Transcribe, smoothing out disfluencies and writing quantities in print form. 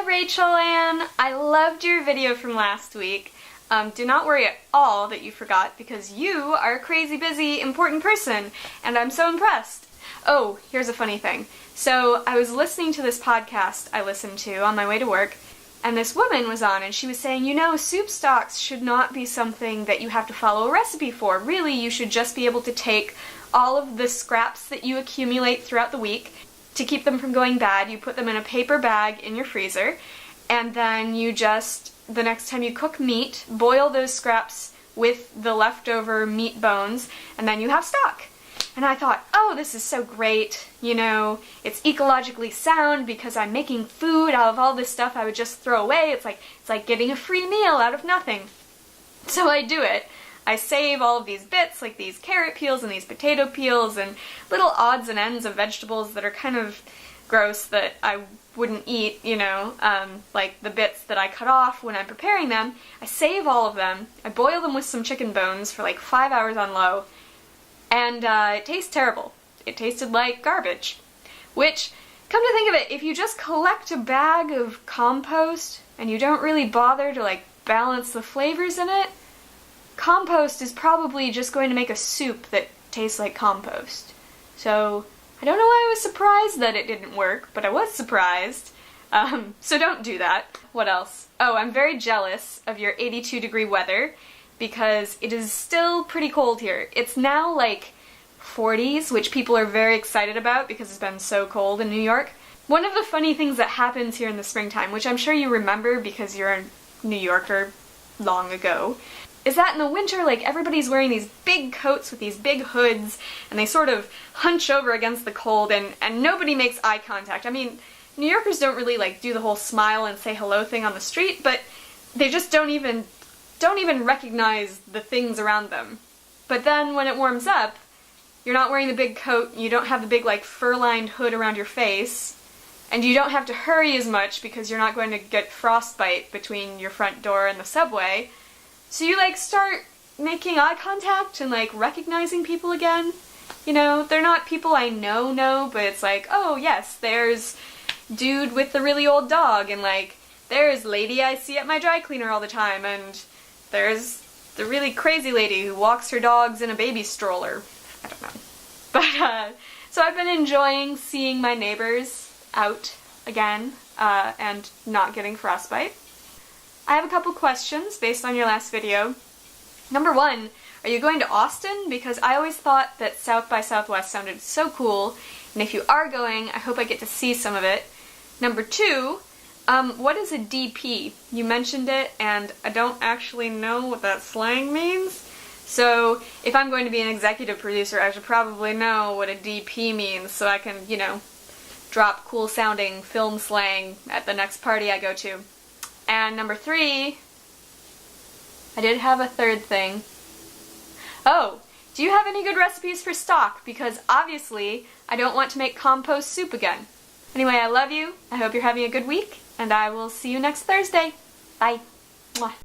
Rachel Ann! I loved your video from last week. Do not worry at all that you forgot, because you are a crazy busy, important person, and I'm so impressed. Oh, here's a funny thing. So, I was listening to this podcast I listened to on my way to work, and this woman was on, and she was saying, you know, soup stocks should not be something that you have to follow a recipe for. Really, you should just be able to take all of the scraps that you accumulate throughout the week. To keep them from going bad, you put them in a paper bag in your freezer, and then you just, the next time you cook meat, boil those scraps with the leftover meat bones, and then you have stock. And I thought, oh, this is so great, you know, it's ecologically sound because I'm making food out of all this stuff I would just throw away. It's like getting a free meal out of nothing. So I do it. I save all of these bits, like these carrot peels and these potato peels and little odds and ends of vegetables that are kind of gross that I wouldn't eat, you know, like the bits that I cut off when I'm preparing them. I save all of them. I boil them with some chicken bones for like 5 hours on low, and it tastes terrible. It tasted like garbage. Which, come to think of it, if you just collect a bag of compost and you don't really bother to like balance the flavors in it, compost is probably just going to make a soup that tastes like compost. So, I don't know why I was surprised that it didn't work, but I was surprised. So don't do that. What else? Oh, I'm very jealous of your 82-degree weather, because it is still pretty cold here. It's now like 40s, which people are very excited about because it's been so cold in New York. One of the funny things that happens here in the springtime, which I'm sure you remember because you're a New Yorker long ago, is that in the winter, like, everybody's wearing these big coats with these big hoods, and they sort of hunch over against the cold, and nobody makes eye contact. I mean, New Yorkers don't really, like, do the whole smile and say hello thing on the street, but they just don't even recognize the things around them. But then, when it warms up, you're not wearing the big coat, you don't have the big, like, fur-lined hood around your face, and you don't have to hurry as much because you're not going to get frostbite between your front door and the subway. So you, like, start making eye contact and, like, recognizing people again. You know, they're not people I know, but it's like, oh, yes, there's dude with the really old dog, and, like, there's lady I see at my dry cleaner all the time, and there's the really crazy lady who walks her dogs in a baby stroller. I don't know. But, so I've been enjoying seeing my neighbors out again, and not getting frostbite. I have a couple questions based on your last video. Number one, are you going to Austin? Because I always thought that South by Southwest sounded so cool, and if you are going, I hope I get to see some of it. Number two, what is a DP? You mentioned it, and I don't actually know what that slang means. So, if I'm going to be an executive producer, I should probably know what a DP means so I can, you know, drop cool sounding film slang at the next party I go to. And number three, I did have a third thing. Oh, do you have any good recipes for stock? Because obviously, I don't want to make compost soup again. Anyway, I love you, I hope you're having a good week, and I will see you next Thursday. Bye. Mwah.